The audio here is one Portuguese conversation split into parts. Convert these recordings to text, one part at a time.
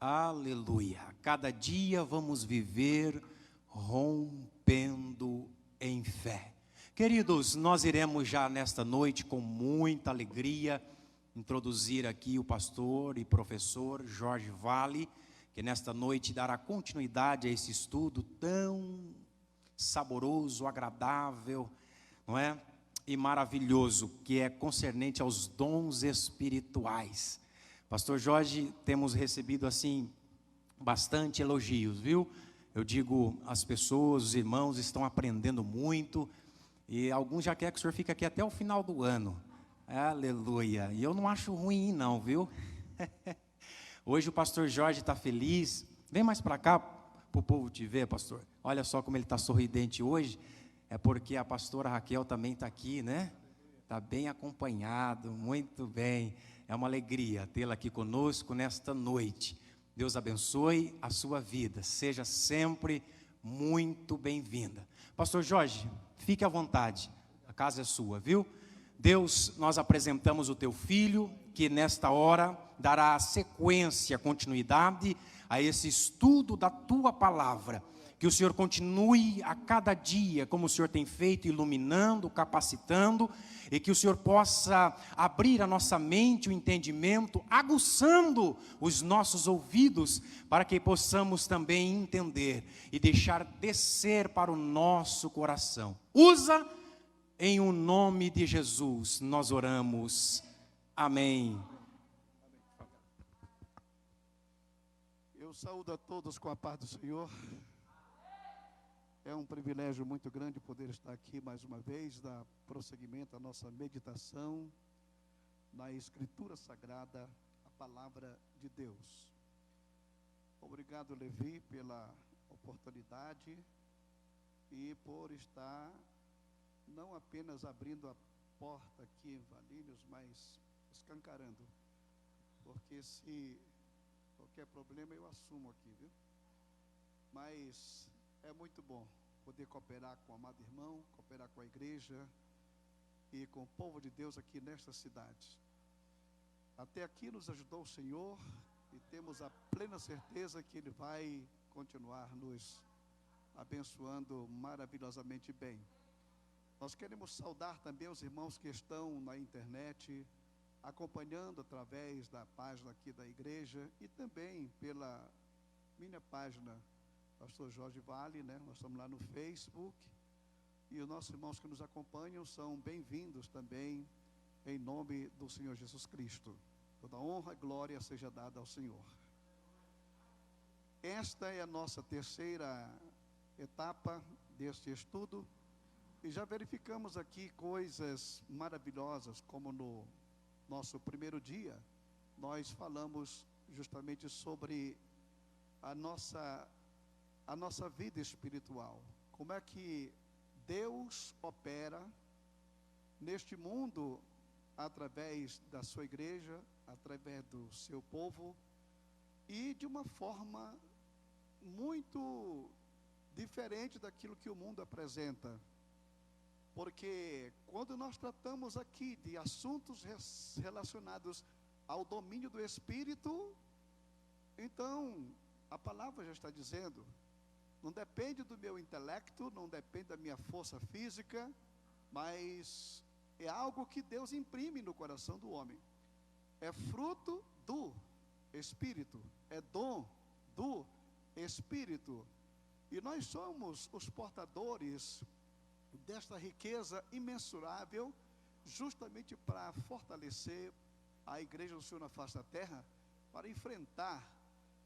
Aleluia. Cada dia vamos viver rompendo em fé. Queridos, nós iremos já nesta noite com muita alegria introduzir aqui o pastor e professor Jorge Vale, que nesta noite dará continuidade a esse estudo tão saboroso, agradável, não é? E maravilhoso, que é concernente aos dons espirituais. Pastor Jorge, temos recebido assim bastante elogios, viu? Eu digo, as pessoas, os irmãos estão aprendendo muito, e alguns já querem que o senhor fique aqui até o final do ano. Aleluia. E eu não acho ruim não, viu? Hoje o pastor Jorge está feliz. Vem mais para cá para o povo te ver, pastor. Olha só como ele está sorridente hoje. É porque a pastora Raquel também está aqui, né? Está bem acompanhado, muito bem. É uma alegria tê-la aqui conosco nesta noite. Deus abençoe a sua vida. Seja sempre muito bem-vinda. Pastor Jorge, fique à vontade. A casa é sua, viu? Deus, nós apresentamos o teu filho, que nesta hora dará sequência, continuidade a esse estudo da tua palavra. Que o Senhor continue a cada dia, como o Senhor tem feito, iluminando, capacitando, e que o Senhor possa abrir a nossa mente, o entendimento, aguçando os nossos ouvidos, para que possamos também entender e deixar descer para o nosso coração. Usa em o nome de Jesus, nós oramos. Amém. Eu saúdo a todos com a paz do Senhor. É um privilégio muito grande poder estar aqui mais uma vez, dar prosseguimento à nossa meditação na Escritura Sagrada, a Palavra de Deus. Obrigado, Levi, pela oportunidade e por estar não apenas abrindo a porta aqui em Valinhos, mas escancarando, porque se qualquer problema eu assumo aqui, viu? Mas é muito bom poder cooperar com o amado irmão, cooperar com a igreja e com o povo de Deus aqui nesta cidade. Até aqui nos ajudou o Senhor e temos a plena certeza que Ele vai continuar nos abençoando maravilhosamente bem. Nós queremos saudar também os irmãos que estão na internet, acompanhando através da página aqui da igreja e também pela minha página, Pastor Jorge Vale, né? Nós estamos lá no Facebook e os nossos irmãos que nos acompanham são bem-vindos também em nome do Senhor Jesus Cristo. Toda honra e glória seja dada ao Senhor. Esta é a nossa terceira etapa deste estudo e já verificamos aqui coisas maravilhosas, como no nosso primeiro dia nós falamos justamente sobre a nossa vida espiritual, como é que Deus opera neste mundo através da sua igreja, através do seu povo e de uma forma muito diferente daquilo que o mundo apresenta, porque quando nós tratamos aqui de assuntos relacionados ao domínio do Espírito, então a palavra já está dizendo, não depende do meu intelecto, não depende da minha força física, mas é algo que Deus imprime no coração do homem. É fruto do Espírito, é dom do Espírito. E nós somos os portadores desta riqueza imensurável, justamente para fortalecer a igreja do Senhor na face da terra, para enfrentar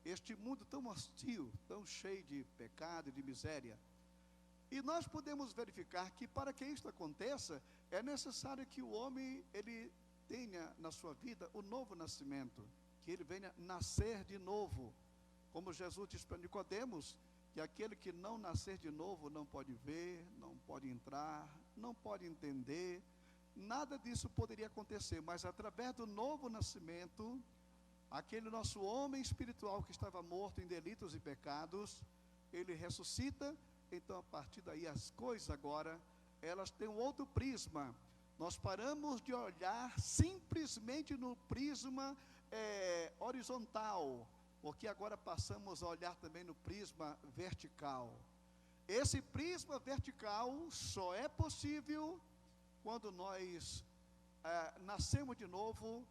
este mundo tão hostil, tão cheio de pecado e de miséria. E nós podemos verificar que para que isto aconteça, é necessário que o homem, ele tenha na sua vida o novo nascimento, que ele venha nascer de novo. Como Jesus disse para Nicodemos, que aquele que não nascer de novo não pode ver, não pode entrar, não pode entender, nada disso poderia acontecer, mas através do novo nascimento, aquele nosso homem espiritual que estava morto em delitos e pecados, ele ressuscita. Então a partir daí as coisas agora, elas têm um outro prisma. Nós paramos de olhar simplesmente no prisma horizontal, porque agora passamos a olhar também no prisma vertical. Esse prisma vertical só é possível quando nós nascemos de novo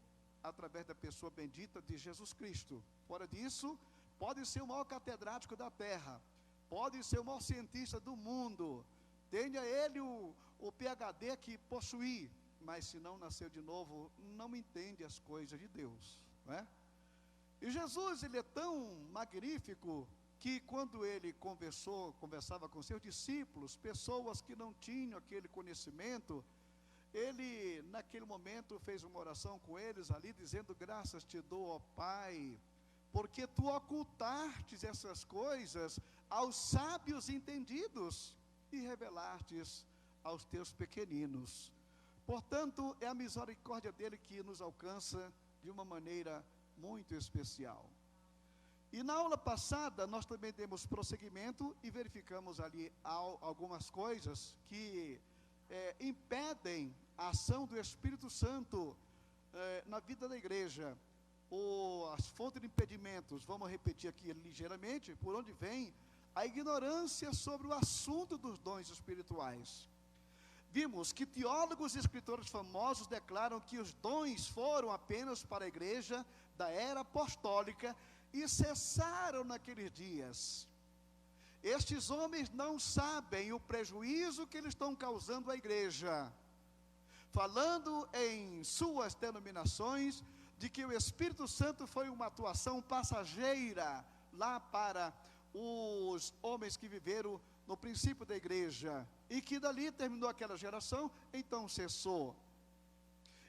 através da pessoa bendita de Jesus Cristo. Fora disso, pode ser o maior catedrático da terra, pode ser o maior cientista do mundo, tenha ele o PhD que possuir, mas se não nasceu de novo, não entende as coisas de Deus, não é? E Jesus, ele é tão magnífico, que quando ele conversava com seus discípulos, pessoas que não tinham aquele conhecimento, ele naquele momento fez uma oração com eles ali, dizendo: graças te dou, ó Pai, porque tu ocultastes essas coisas aos sábios entendidos e revelastes aos teus pequeninos. Portanto, é a misericórdia dele que nos alcança de uma maneira muito especial. E na aula passada, nós também demos prosseguimento e verificamos ali algumas coisas que impedem a ação do Espírito Santo na vida da igreja. As fontes de impedimentos, vamos repetir aqui ligeiramente, por onde vem a ignorância sobre o assunto dos dons espirituais. Vimos que teólogos e escritores famosos declaram que os dons foram apenas para a igreja da era apostólica e cessaram naqueles dias. Estes homens não sabem o prejuízo que eles estão causando à igreja, falando em suas denominações de que o Espírito Santo foi uma atuação passageira lá para os homens que viveram no princípio da igreja, e que dali terminou aquela geração, então cessou.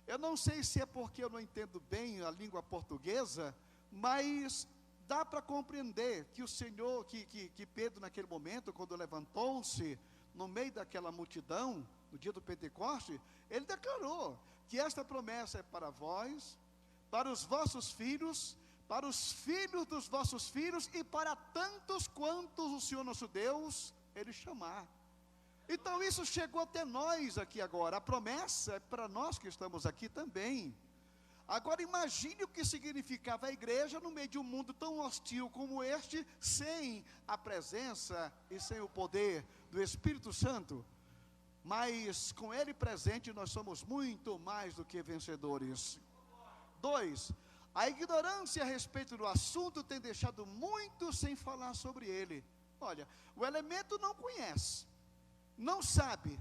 Eu não sei se é porque eu não entendo bem a língua portuguesa, mas dá para compreender que o Senhor, que Pedro naquele momento, quando levantou-se no meio daquela multidão, no dia do Pentecoste, ele declarou que esta promessa é para vós, para os vossos filhos, para os filhos dos vossos filhos e para tantos quantos o Senhor nosso Deus ele chamar. Então isso chegou até nós aqui agora, a promessa é para nós que estamos aqui também. Agora imagine o que significava a igreja no meio de um mundo tão hostil como este, sem a presença e sem o poder do Espírito Santo. Mas com ele presente nós somos muito mais do que vencedores. 2. A ignorância a respeito do assunto tem deixado muitos sem falar sobre ele. Olha, o elemento não conhece, não sabe,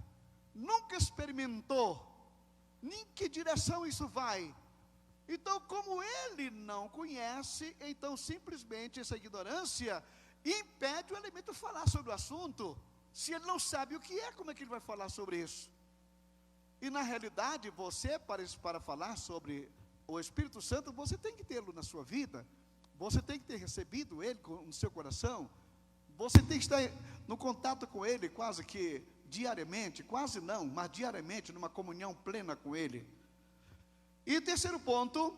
nunca experimentou, nem que direção isso vai. Então, como ele não conhece, então simplesmente essa ignorância impede o elemento falar sobre o assunto. Se ele não sabe o que é, como é que ele vai falar sobre isso? E na realidade, você, para falar sobre o Espírito Santo, você tem que tê-lo na sua vida, você tem que ter recebido ele no seu coração, você tem que estar no contato com ele quase que diariamente, quase não, mas diariamente, numa comunhão plena com ele. E terceiro ponto,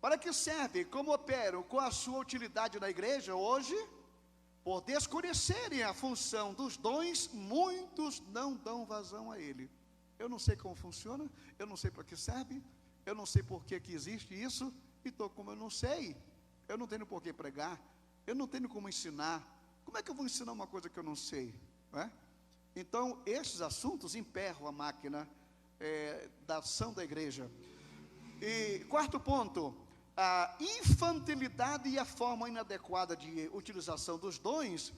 para que serve, como operam com a sua utilidade na igreja hoje? Por desconhecerem a função dos dons, muitos não dão vazão a ele. Eu não sei como funciona, eu não sei para que serve, eu não sei por que existe isso, então como eu não sei, eu não tenho por que pregar, eu não tenho como ensinar. Como é que eu vou ensinar uma coisa que eu não sei? Não é? Então, esses assuntos emperram a máquina da ação da igreja. E quarto ponto, a infantilidade e a forma inadequada de utilização dos dons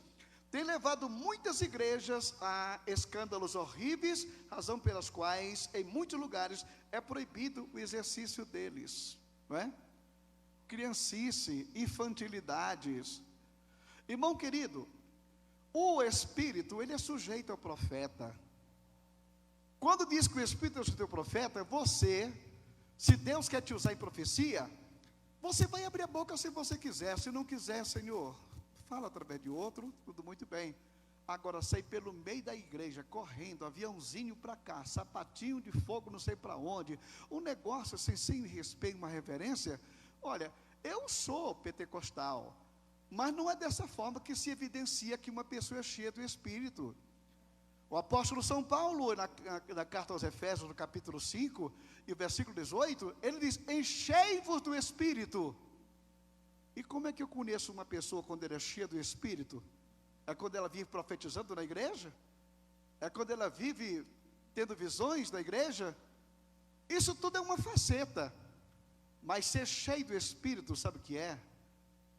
tem levado muitas igrejas a escândalos horríveis, razão pelas quais em muitos lugares é proibido o exercício deles, não é? Criancice, infantilidades. Irmão querido, o Espírito, ele é sujeito ao profeta. Quando diz que o Espírito é sujeito ao profeta, você, se Deus quer te usar em profecia, você vai abrir a boca se você quiser. Se não quiser, Senhor, fala através de outro, tudo muito bem. Agora, sair pelo meio da igreja, correndo, aviãozinho para cá, sapatinho de fogo não sei para onde, um negócio assim, sem respeito, uma reverência. Olha, eu sou pentecostal, mas não é dessa forma que se evidencia que uma pessoa é cheia do Espírito. O apóstolo São Paulo, na carta aos Efésios, no capítulo 5, e o versículo 18, ele diz: enchei-vos do Espírito. E como é que eu conheço uma pessoa quando ela é cheia do Espírito? É quando ela vive profetizando na igreja? É quando ela vive tendo visões na igreja? Isso tudo é uma faceta. Mas ser cheio do Espírito, sabe o que é?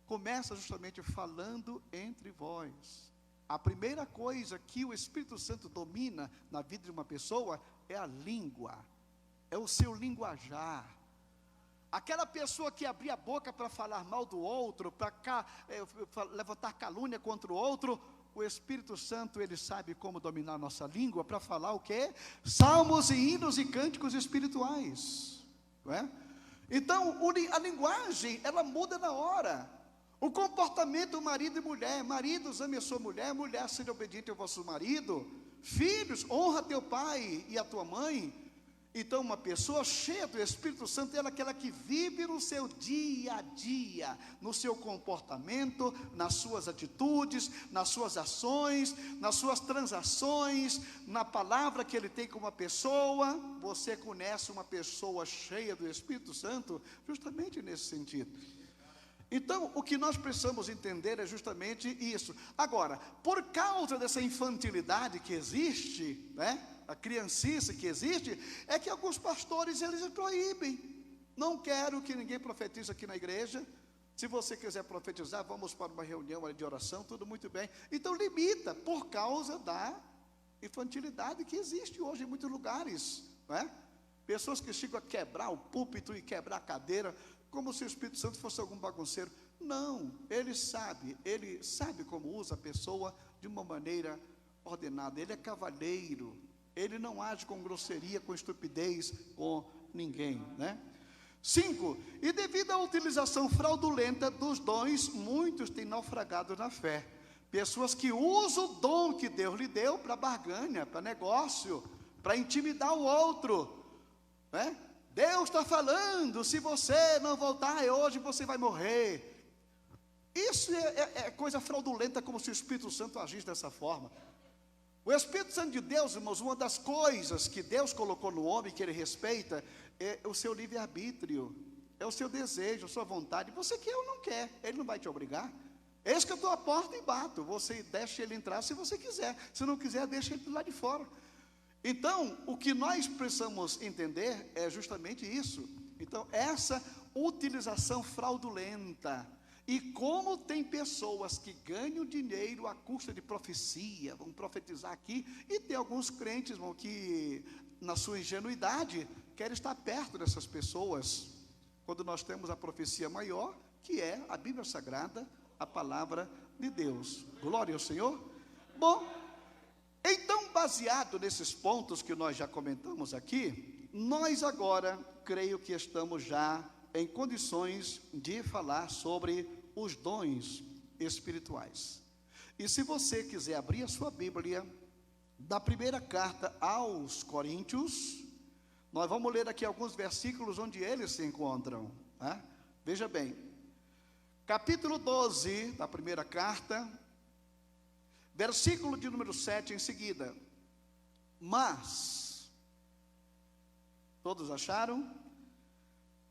Começa justamente falando entre vós. A primeira coisa que o Espírito Santo domina na vida de uma pessoa é a língua, é o seu linguajar. Aquela pessoa que abria a boca para falar mal do outro, para levantar calúnia contra o outro, o Espírito Santo, ele sabe como dominar a nossa língua para falar o quê? Salmos e hinos e cânticos espirituais, não é? Então, a linguagem, ela muda na hora. O comportamento do marido e mulher: maridos, ame a sua mulher; mulher, seja obediente ao vosso marido; filhos, honra teu pai e a tua mãe. Então, uma pessoa cheia do Espírito Santo, ela é aquela que vive no seu dia a dia, no seu comportamento, nas suas atitudes, nas suas ações, nas suas transações, na palavra que ele tem com uma pessoa. Você conhece uma pessoa cheia do Espírito Santo justamente nesse sentido. Então, o que nós precisamos entender é justamente isso. Agora, por causa dessa infantilidade que existe, né, a criancice que existe, é que alguns pastores, eles proíbem. Não quero que ninguém profetize aqui na igreja. Se você quiser profetizar, vamos para uma reunião de oração, tudo muito bem. Então limita, por causa da infantilidade que existe hoje em muitos lugares, não é? Pessoas que chegam a quebrar o púlpito e quebrar a cadeira, como se o Espírito Santo fosse algum bagunceiro. Não, ele sabe como usa a pessoa de uma maneira ordenada. Ele é cavalheiro, ele não age com grosseria, com estupidez, com ninguém, né? 5, e devido à utilização fraudulenta dos dons, muitos têm naufragado na fé. Pessoas que usam o dom que Deus lhe deu para barganha, para negócio, para intimidar o outro, né? Deus está falando: se você não voltar hoje, você vai morrer. Isso é coisa fraudulenta, como se o Espírito Santo agisse dessa forma. O Espírito Santo de Deus, irmãos, uma das coisas que Deus colocou no homem, que ele respeita, é o seu livre-arbítrio, é o seu desejo, a sua vontade. Você quer ou não quer, ele não vai te obrigar. Eis que eu estou à porta e bato. Você deixa ele entrar se você quiser, se não quiser, deixa ele lá de fora. Então, o que nós precisamos entender é justamente isso. Então, essa utilização fraudulenta. E como tem pessoas que ganham dinheiro à custa de profecia, vão profetizar aqui, e tem alguns crentes, irmão, que na sua ingenuidade querem estar perto dessas pessoas, quando nós temos a profecia maior, que é a Bíblia Sagrada, a palavra de Deus. Glória ao Senhor. Bom, então, baseado nesses pontos que nós já comentamos aqui, nós agora, creio que estamos já em condições de falar sobre os dons espirituais. E se você quiser abrir a sua Bíblia, da primeira carta aos Coríntios, nós vamos ler aqui alguns versículos onde eles se encontram, né? Veja bem, capítulo 12 da primeira carta, versículo de número 7 em seguida. Mas, todos acharam?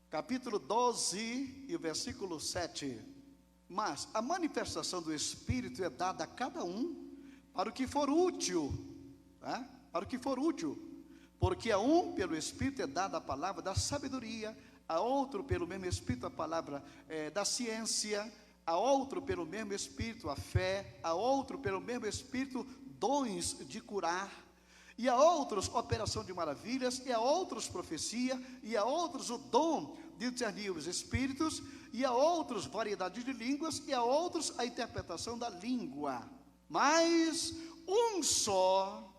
Capítulo 12 e o versículo 7. Mas a manifestação do Espírito é dada a cada um para o que for útil, tá? Para o que for útil. Porque a um, pelo Espírito, é dada a palavra da sabedoria, a outro, pelo mesmo Espírito, a palavra da ciência, a outro, pelo mesmo Espírito, a fé, a outro, pelo mesmo Espírito, dons de curar, e a outros, operação de maravilhas, e a outros, profecia, e a outros, o dom de discernir os espíritos, e a outros, variedade de línguas, e a outros, a interpretação da língua. Mas um só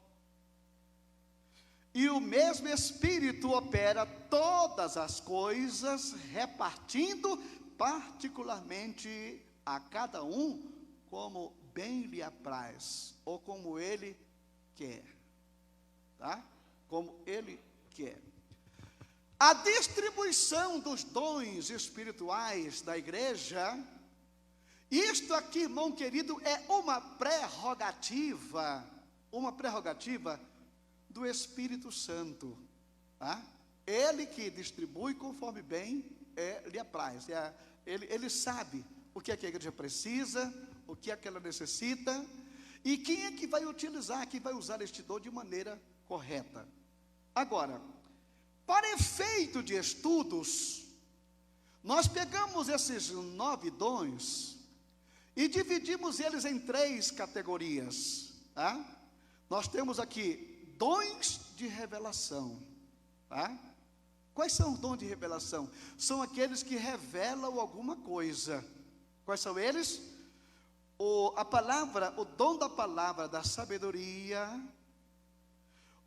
e o mesmo Espírito opera todas as coisas, repartindo particularmente a cada um como bem lhe apraz, ou como ele quer, tá? Como ele quer. A distribuição dos dons espirituais da igreja, isto aqui, irmão querido, é uma prerrogativa do Espírito Santo, tá? Ele que distribui conforme bem lhe apraz. Ele sabe o que é que a igreja precisa, o que é que ela necessita, e quem é que vai utilizar, quem vai usar este dom de maneira correta. Agora, para efeito de estudos, nós pegamos esses 9 dons e dividimos eles em 3 categorias, tá? Nós temos aqui dons de revelação, tá? Quais são os dons de revelação? São aqueles que revelam alguma coisa. Quais são eles? O dom da palavra da sabedoria,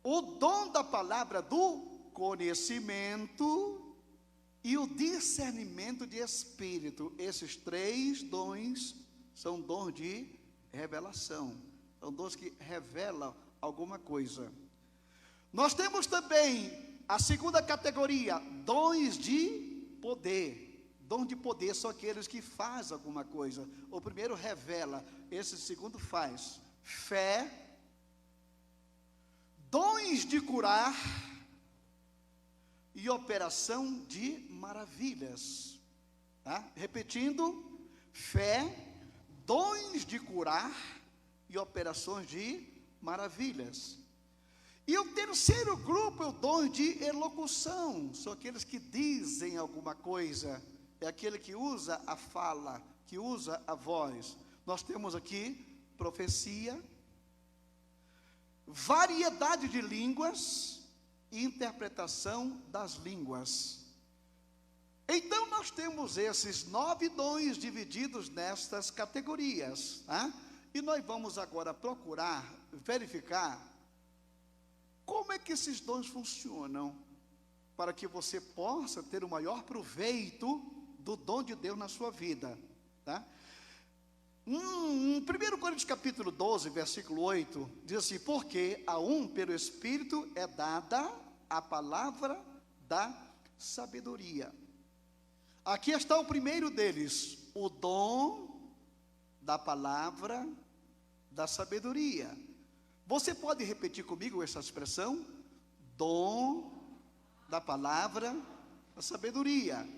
o dom da palavra do conhecimento e o discernimento de espírito. Esses 3 dons são dons de revelação, são dons que revelam alguma coisa. Nós temos também a segunda categoria, dons de poder. Dom de poder são aqueles que fazem alguma coisa. O primeiro revela, esse segundo faz. Fé, dons de curar e operação de maravilhas. Tá? Repetindo, fé, dons de curar e operações de maravilhas. E o terceiro grupo é o dom de elocução. São aqueles que dizem alguma coisa. É aquele que usa a fala, que usa a voz. Nós temos aqui profecia, variedade de línguas e interpretação das línguas. Então nós temos esses 9 dons divididos nestas categorias, tá? E nós vamos agora procurar verificar como é que esses dons funcionam, para que você possa ter o maior proveito do dom de Deus na sua vida, tá? 1 Coríntios capítulo 12, versículo 8, diz assim: porque a um pelo Espírito é dada a palavra da sabedoria. Aqui está o primeiro deles, o dom da palavra da sabedoria. Você pode repetir comigo essa expressão? Dom da palavra da sabedoria.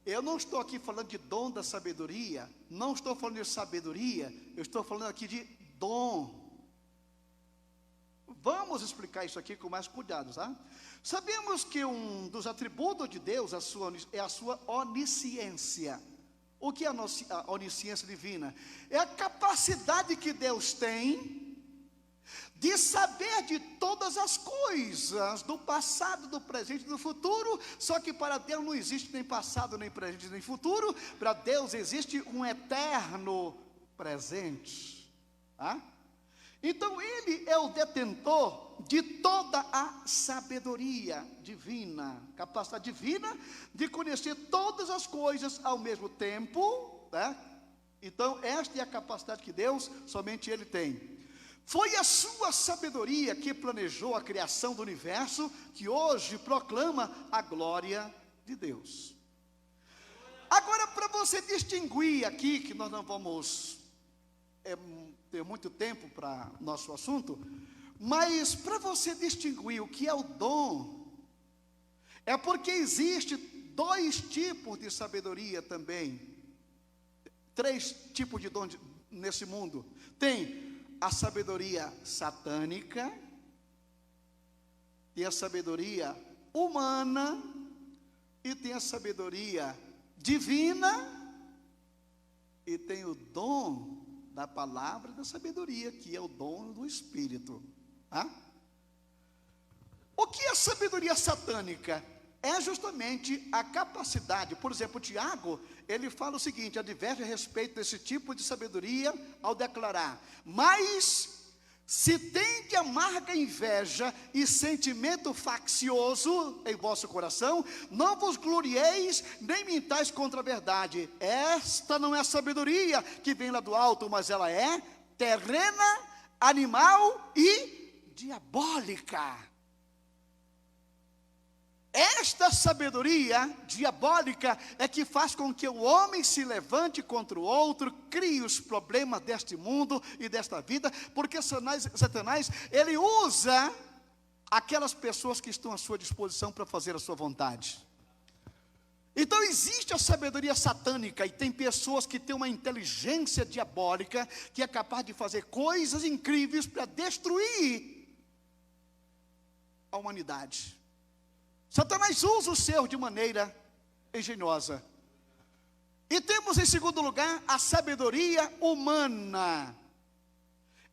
Eu não estou aqui falando de dom da sabedoria, não estou falando de sabedoria, eu estou falando aqui de dom. Vamos explicar isso aqui com mais cuidado, tá? Sabemos que um dos atributos de Deus é a sua onisciência. O que é a onisciência divina? É a capacidade que Deus tem de saber de todas as coisas, do passado, do presente e do futuro. Só que para Deus não existe nem passado, nem presente, nem futuro. Para Deus existe um eterno presente, tá? Então Ele é o detentor de toda a sabedoria divina, capacidade divina de conhecer todas as coisas ao mesmo tempo, tá? Então esta é a capacidade que Deus, somente Ele tem. Foi a sua sabedoria que planejou a criação do universo, que hoje proclama a glória de Deus. Agora, para você distinguir aqui, que nós não vamos ter muito tempo para nosso assunto, mas para você distinguir o que é o dom, é porque existe 2 tipos de sabedoria também, 3 tipos de dom nesse mundo. Tem a sabedoria satânica, tem a sabedoria humana e tem a sabedoria divina e tem o dom da palavra da sabedoria, que é o dom do Espírito, tá? O que é a sabedoria satânica? É justamente a capacidade, por exemplo, Tiago, ele fala o seguinte, adverte a respeito desse tipo de sabedoria ao declarar: mas se tem de amarga inveja e sentimento faccioso em vosso coração, não vos glorieis, nem mintais contra a verdade. Esta não é a sabedoria que vem lá do alto, mas ela é terrena, animal e diabólica. Esta sabedoria diabólica é que faz com que o homem se levante contra o outro, crie os problemas deste mundo e desta vida, porque Satanás, ele usa aquelas pessoas que estão à sua disposição para fazer a sua vontade. Então existe a sabedoria satânica, e tem pessoas que têm uma inteligência diabólica, que é capaz de fazer coisas incríveis para destruir a humanidade. Satanás usa o seu de maneira engenhosa. E temos em segundo lugar a sabedoria humana.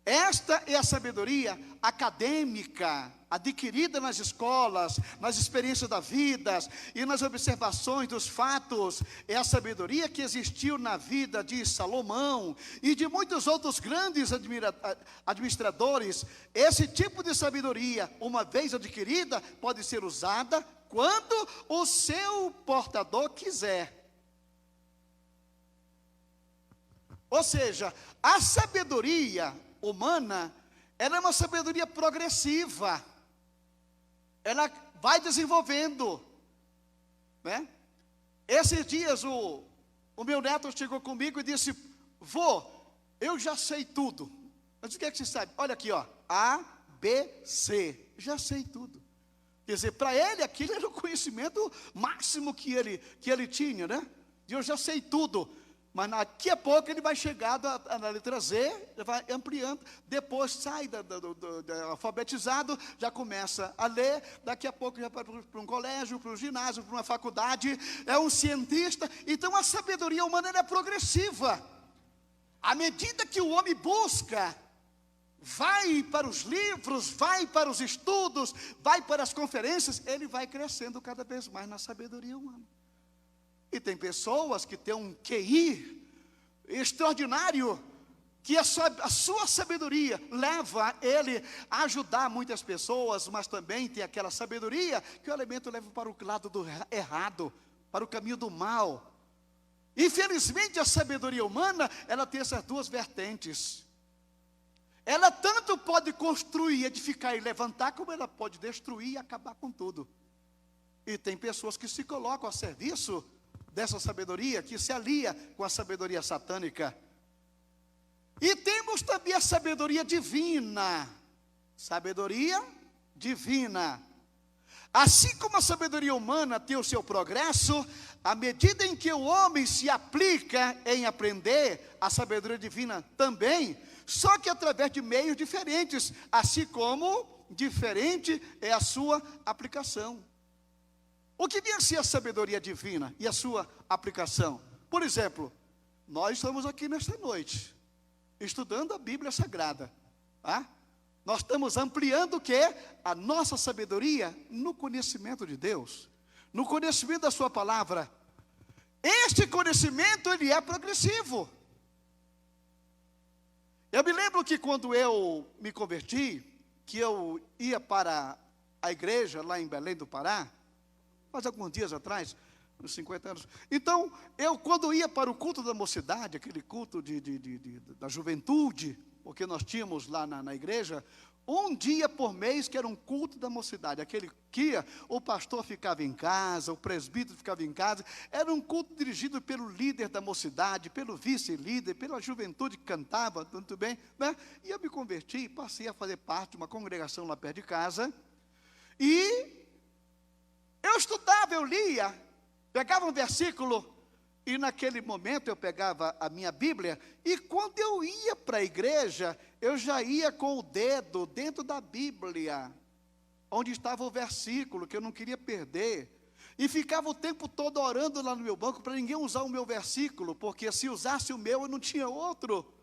Esta é a sabedoria acadêmica, adquirida nas escolas, nas experiências da vida e nas observações dos fatos. É a sabedoria que existiu na vida de Salomão e de muitos outros grandes administradores. Esse tipo de sabedoria, uma vez adquirida, pode ser usada quando o seu portador quiser. Ou seja, a sabedoria humana, ela é uma sabedoria progressiva. Ela vai desenvolvendo, né? Esses dias o meu neto chegou comigo e disse: vô, eu já sei tudo. Eu disse: o que é que você sabe? Olha aqui, ó, A, B, C, já sei tudo. Quer dizer, para ele aquilo era o conhecimento máximo que ele tinha, né? E eu já sei tudo. Mas daqui a pouco ele vai chegar na letra Z, vai ampliando. Depois sai alfabetizado, já começa a ler. Daqui a pouco já vai para um colégio, para um ginásio, para uma faculdade. É um cientista. Então a sabedoria humana é progressiva. À medida que o homem busca, vai para os livros, vai para os estudos, vai para as conferências, ele vai crescendo cada vez mais na sabedoria humana. E tem pessoas que têm um QI extraordinário, que a sua sabedoria leva ele a ajudar muitas pessoas, mas também tem aquela sabedoria que o elemento leva para o lado do errado, para o caminho do mal. Infelizmente a sabedoria humana, ela tem essas duas vertentes. Ela tanto pode construir, edificar e levantar, como ela pode destruir e acabar com tudo. E tem pessoas que se colocam a serviço dessa sabedoria, que se alia com a sabedoria satânica. E temos também a sabedoria divina. Sabedoria divina. Assim como a sabedoria humana tem o seu progresso, à medida em que o homem se aplica em aprender, a sabedoria divina também, só que através de meios diferentes, assim como diferente é a sua aplicação. O que vem a ser a sabedoria divina e a sua aplicação? Por exemplo, nós estamos aqui nesta noite, estudando a Bíblia Sagrada. Tá? Nós estamos ampliando o quê? A nossa sabedoria no conhecimento de Deus, no conhecimento da sua palavra. Este conhecimento, ele é progressivo. Eu me lembro que quando eu me converti, que eu ia para a igreja lá em Belém do Pará, faz alguns dias atrás, uns 50 anos. Então, eu quando ia para o culto da mocidade, aquele culto da juventude, porque nós tínhamos lá na igreja, um dia por mês que era um culto da mocidade, aquele que o pastor ficava em casa, o presbítero ficava em casa, era um culto dirigido pelo líder da mocidade, pelo vice-líder, pela juventude que cantava, muito bem, né? E eu me converti, passei a fazer parte de uma congregação lá perto de casa, e eu estudava, eu lia, pegava um versículo, e naquele momento eu pegava a minha Bíblia, e quando eu ia para a igreja, eu já ia com o dedo dentro da Bíblia, onde estava o versículo, que eu não queria perder, e ficava o tempo todo orando lá no meu banco, para ninguém usar o meu versículo, porque se usasse o meu, eu não tinha outro.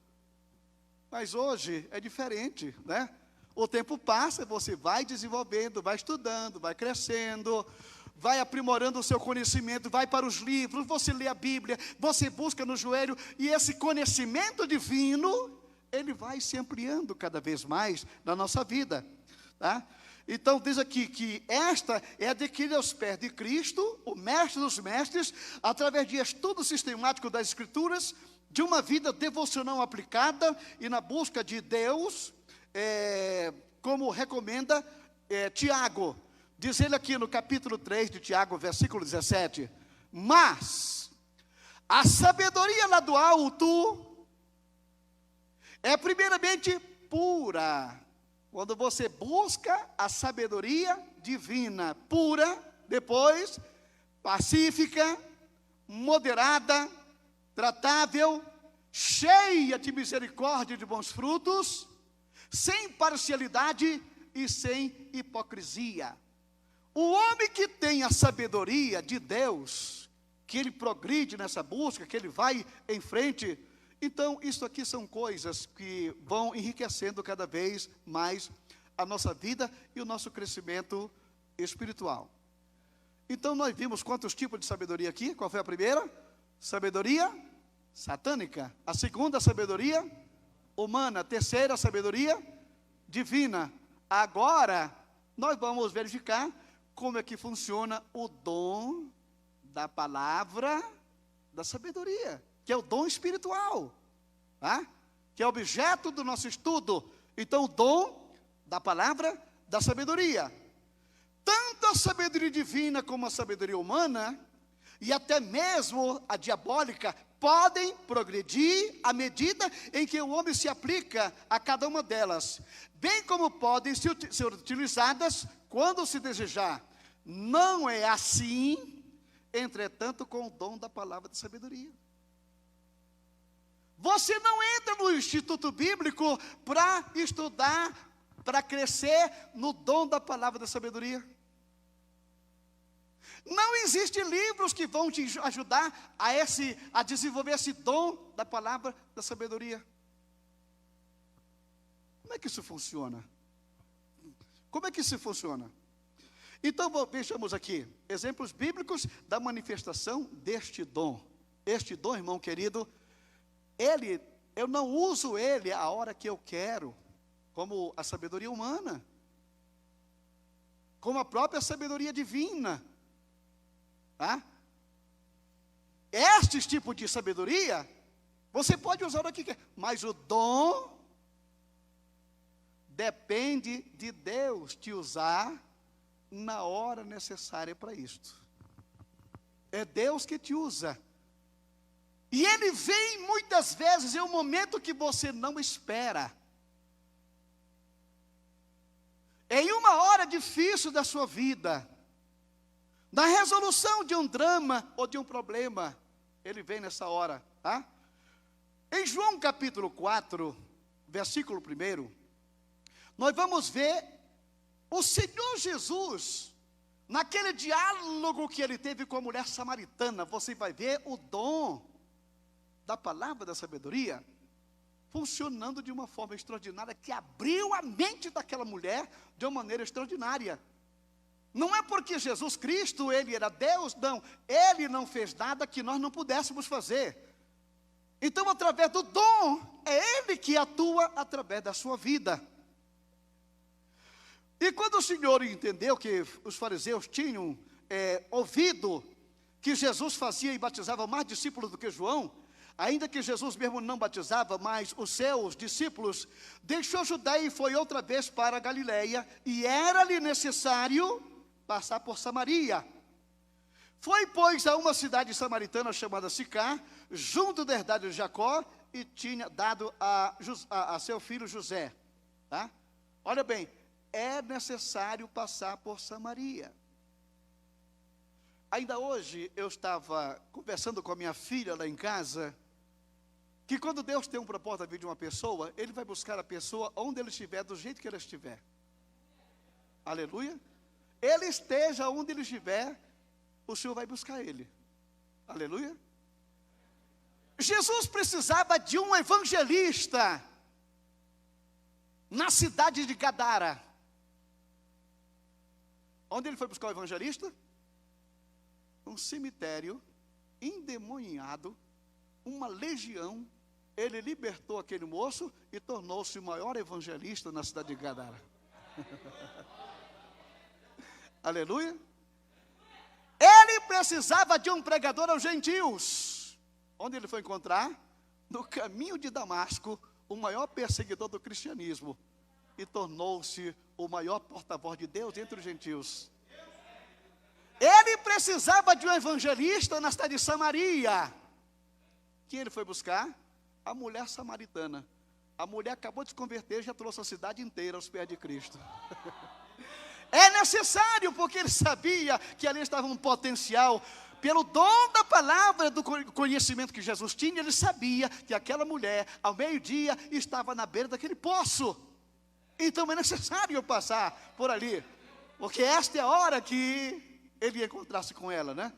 Mas hoje é diferente, né? O tempo passa, você vai desenvolvendo, vai estudando, vai crescendo, vai aprimorando o seu conhecimento, vai para os livros, você lê a Bíblia, você busca no joelho, e esse conhecimento divino, ele vai se ampliando cada vez mais na nossa vida, tá? Então diz aqui que esta é adquirida aos pés de Cristo, o mestre dos mestres, através de estudo sistemático das Escrituras, de uma vida devocional aplicada e na busca de Deus, como recomenda Tiago. Diz ele aqui no capítulo 3 de Tiago, versículo 17, mas a sabedoria lá do alto é primeiramente pura. Quando você busca a sabedoria divina pura, depois pacífica, moderada, tratável, cheia de misericórdia e de bons frutos, sem parcialidade e sem hipocrisia. O homem que tem a sabedoria de Deus, que ele progride nessa busca, que ele vai em frente. Então, isso aqui são coisas que vão enriquecendo cada vez mais a nossa vida e o nosso crescimento espiritual. Então, nós vimos quantos tipos de sabedoria aqui? Qual foi a primeira? Sabedoria satânica. A segunda, sabedoria humana. A terceira, sabedoria divina. Agora, nós vamos verificar como é que funciona o dom da palavra da sabedoria, que é o dom espiritual, tá? Que é objeto do nosso estudo. Então, o dom da palavra da sabedoria. Tanto a sabedoria divina como a sabedoria humana, e até mesmo a diabólica, podem progredir à medida em que o homem se aplica a cada uma delas, bem como podem ser utilizadas quando se desejar. Não é assim, entretanto, com o dom da palavra de sabedoria. Você não entra no Instituto Bíblico para estudar, para crescer no dom da palavra da sabedoria. Não existem livros que vão te ajudar a desenvolver esse dom da palavra da sabedoria. Como é que isso funciona? Como é que isso funciona? Então, vejamos aqui, exemplos bíblicos da manifestação deste dom. Este dom, irmão querido, eu não uso ele a hora que eu quero, como a sabedoria humana, como a própria sabedoria divina. Tá? Estes tipos de sabedoria, você pode usar o que quer, mas o dom depende de Deus te usar na hora necessária para isto. É Deus que te usa. E Ele vem muitas vezes em um momento que você não espera. Em uma hora difícil da sua vida, na resolução de um drama ou de um problema, Ele vem nessa hora, tá? Em João capítulo 4, versículo 1, nós vamos ver o Senhor Jesus, naquele diálogo que Ele teve com a mulher samaritana. Você vai ver o dom da palavra da sabedoria funcionando de uma forma extraordinária, que abriu a mente daquela mulher de uma maneira extraordinária. Não é porque Jesus Cristo, Ele era Deus, não. Ele não fez nada que nós não pudéssemos fazer. Então, através do dom, é Ele que atua através da sua vida. E quando o Senhor entendeu que os fariseus tinham ouvido que Jesus fazia e batizava mais discípulos do que João, ainda que Jesus mesmo não batizava, mas os seus discípulos, deixou a Judeia e foi outra vez para a Galileia, e era-lhe necessário passar por Samaria. Foi, pois, a uma cidade samaritana chamada Sicar, junto da herdade de Jacó, e tinha dado a seu filho José. Tá? Olha bem, é necessário passar por Samaria. Ainda hoje eu estava conversando com a minha filha lá em casa, que quando Deus tem um propósito na vida de uma pessoa, Ele vai buscar a pessoa onde ela estiver, do jeito que ela estiver. Aleluia. Ele esteja onde ele estiver, o Senhor vai buscar ele. Aleluia. Jesus precisava de um evangelista na cidade de Gadara. Onde ele foi buscar o evangelista? Um cemitério endemoniado, uma legião. Ele libertou aquele moço e tornou-se o maior evangelista na cidade de Gadara. Aleluia. Ele precisava de um pregador aos gentios. Onde ele foi encontrar? No caminho de Damasco, o maior perseguidor do cristianismo, e tornou-se o maior porta-voz de Deus entre os gentios. Ele precisava de um evangelista na cidade de Samaria. Quem ele foi buscar? A mulher samaritana. A mulher acabou de se converter, já trouxe a cidade inteira aos pés de Cristo. É necessário, porque ele sabia que ali estava um potencial Pelo dom da palavra, do conhecimento que Jesus tinha, ele sabia que aquela mulher, ao meio-dia, estava na beira daquele poço. Então é necessário eu passar por ali, porque esta é a hora que ele ia encontrar-se com ela, né?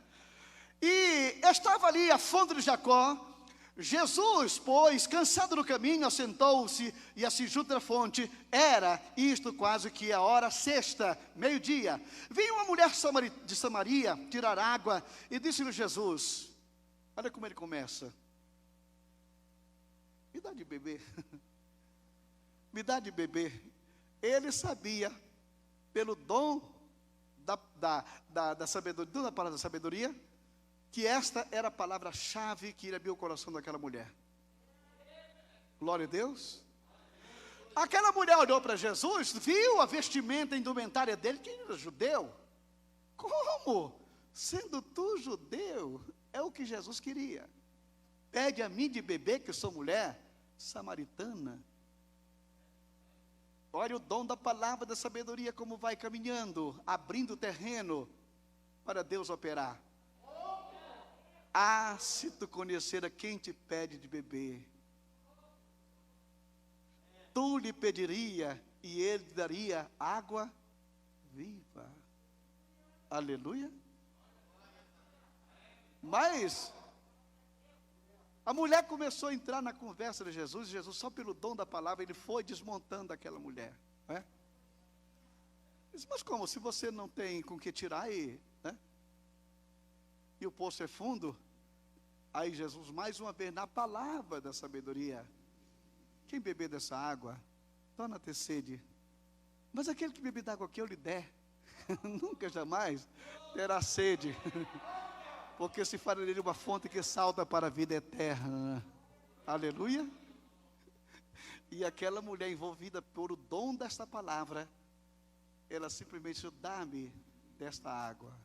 E estava ali a fonte de Jacó. Jesus, pois, cansado do caminho, assentou-se e assim junto da fonte. Era isto quase que a hora sexta, meio-dia. Veio uma mulher de Samaria tirar água e disse-lhe Jesus, olha como ele começa: me dá de beber. Me dá de beber. Ele sabia, pelo dom da sabedoria, da palavra da sabedoria, que esta era a palavra-chave que iria abrir o coração daquela mulher. Glória a Deus. Aquela mulher olhou para Jesus, viu a vestimenta, a indumentária dele, que ele era judeu. Como? Sendo tu judeu, é o que Jesus queria. Pede a mim de beber, que eu sou mulher samaritana. Olha o dom da palavra da sabedoria, como vai caminhando, abrindo o terreno para Deus operar. Ah, se tu conhecer a quem te pede de beber, tu lhe pediria e ele te daria água viva. Aleluia. Mas a mulher começou a entrar na conversa de Jesus, e Jesus, só pelo dom da palavra, ele foi desmontando aquela mulher, né? Disse, mas como, se você não tem com que tirar aí, né? E o poço é fundo. Aí Jesus, mais uma vez, na palavra da sabedoria: quem beber dessa água, torna a ter sede. Mas aquele que beber da água que eu lhe der, nunca jamais terá sede. Porque se fará dele uma fonte que salta para a vida eterna. Aleluia. E aquela mulher, envolvida por o dom desta palavra, ela simplesmente disse, dá-me desta água.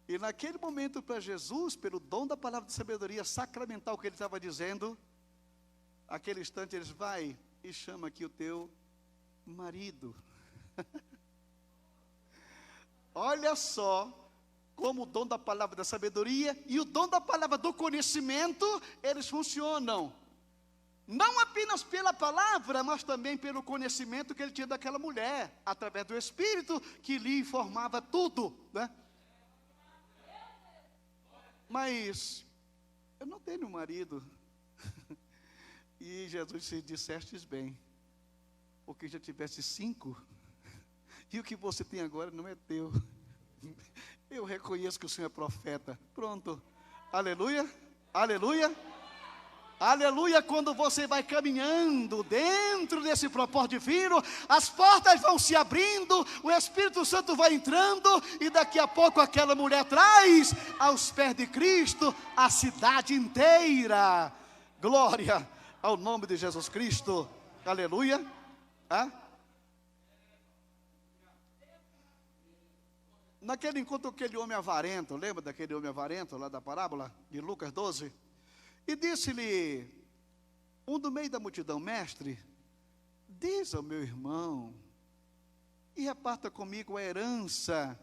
E naquele momento, para Jesus, pelo dom da palavra de sabedoria, sacramental que ele estava dizendo, aquele instante eles, vai e chama aqui o teu marido. Olha só como o dom da palavra da sabedoria e o dom da palavra do conhecimento, eles funcionam. Não apenas pela palavra, mas também pelo conhecimento que ele tinha daquela mulher, através do Espírito que lhe informava tudo, né? Mas eu não tenho marido. E Jesus disse, dissestes bem, porque já tivesse 5, e o que você tem agora não é teu. Eu reconheço que o Senhor é profeta. Pronto. Aleluia. Aleluia. Aleluia. Quando você vai caminhando dentro desse propósito divino, as portas vão se abrindo, o Espírito Santo vai entrando, e daqui a pouco aquela mulher traz aos pés de Cristo a cidade inteira. Glória ao nome de Jesus Cristo. Aleluia. Naquele encontro, aquele homem avarento, lembra daquele homem avarento lá da parábola de Lucas 12? E disse-lhe um do meio da multidão, mestre, diz ao meu irmão e reparta comigo a herança.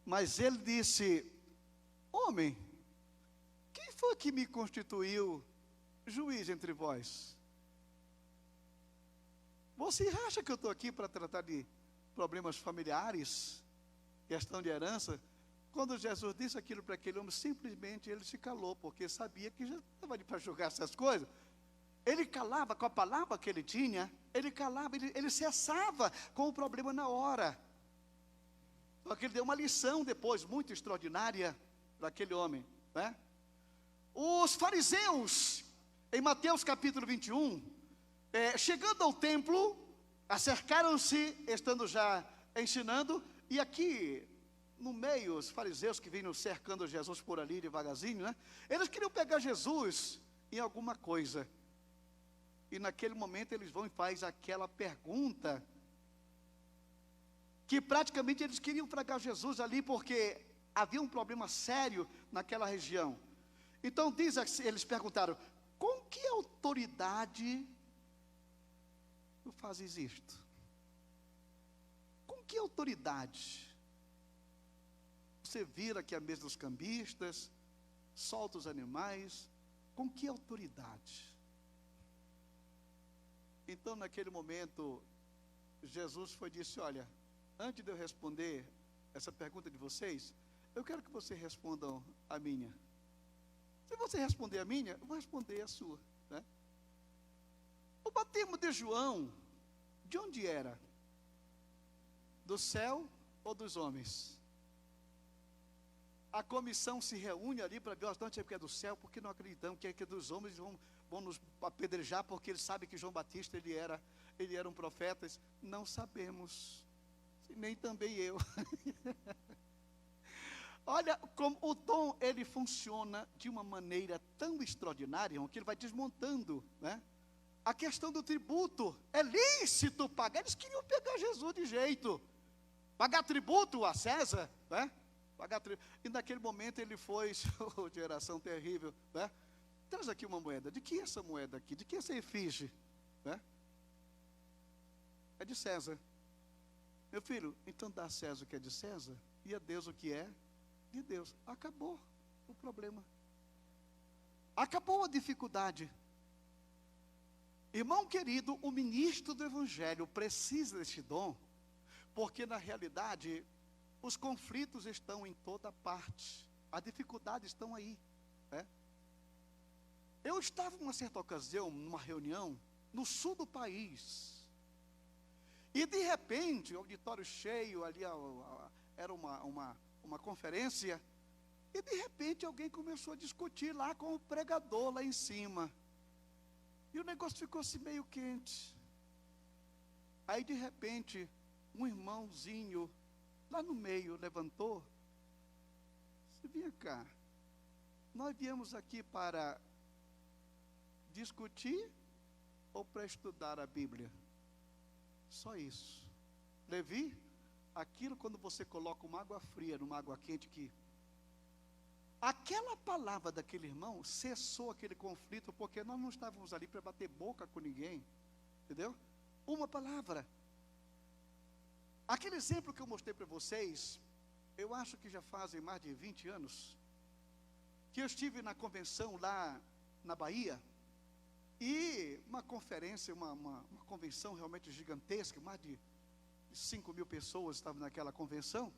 Mas ele disse, homem, quem foi que me constituiu juiz entre vós? Você acha que eu estou aqui para tratar de problemas familiares, questão de herança? Quando Jesus disse aquilo para aquele homem, simplesmente ele se calou, porque sabia que já estava ali para julgar essas coisas. Ele calava com a palavra que ele tinha, ele calava, ele cessava com o problema na hora. Só que ele deu uma lição depois, muito extraordinária, para aquele homem, né? Os fariseus, em Mateus capítulo 21, chegando ao templo, acercaram-se, estando já ensinando, e aqui no meio, os fariseus que vinham cercando Jesus por ali devagarzinho, né? Eles queriam pegar Jesus em alguma coisa. E naquele momento eles vão e fazem aquela pergunta, que praticamente eles queriam pegar Jesus ali, porque havia um problema sério naquela região. Então eles perguntaram, com que autoridade tu fazes isto? Com que autoridade? você vira aqui a mesa dos cambistas, solta os animais, com que autoridade? Então, naquele momento, Jesus foi e disse: olha, antes de eu responder essa pergunta de vocês, eu quero que vocês respondam a minha. Se você responder a minha, eu vou responder a sua, né? O batismo de João, de onde era? Do céu ou dos homens? A comissão se reúne ali para ver, não é porque é do céu, porque não acreditamos que é dos homens, vão nos apedrejar, porque eles sabem que João Batista, ele era um profeta. Não sabemos, nem também eu. Olha como o dom, ele funciona de uma maneira tão extraordinária, que ele vai desmontando, né? A questão do tributo, é lícito pagar, eles queriam pegar Jesus de jeito, pagar tributo a César, né? E naquele momento ele foi, geração terrível, né? Traz aqui uma moeda. De que é essa moeda aqui? De que é essa efígie? Né? É de César. Meu filho, então dá a César o que é de César e a Deus o que é de Deus. Acabou o problema. Acabou a dificuldade. Irmão querido, o ministro do Evangelho precisa deste dom, porque na realidade os conflitos estão em toda parte, as dificuldades estão aí, né? Eu estava em uma certa ocasião, numa reunião, no sul do país, e de repente, o auditório cheio, ali era uma conferência, e de repente alguém começou a discutir lá com o pregador lá em cima, e o negócio ficou assim meio quente. Aí de repente, um irmãozinho, lá no meio, levantou. Você vinha cá, nós viemos aqui para discutir ou para estudar a Bíblia? Só isso. Levi, aquilo quando você coloca uma água fria numa água quente, que aquela palavra daquele irmão cessou aquele conflito, porque nós não estávamos ali para bater boca com ninguém, entendeu? Uma palavra. Aquele exemplo que eu mostrei para vocês, eu acho que já fazem mais de 20 anos, que eu estive na convenção lá na Bahia, e uma conferência, uma convenção realmente gigantesca, mais de 5.000 pessoas estavam naquela convenção.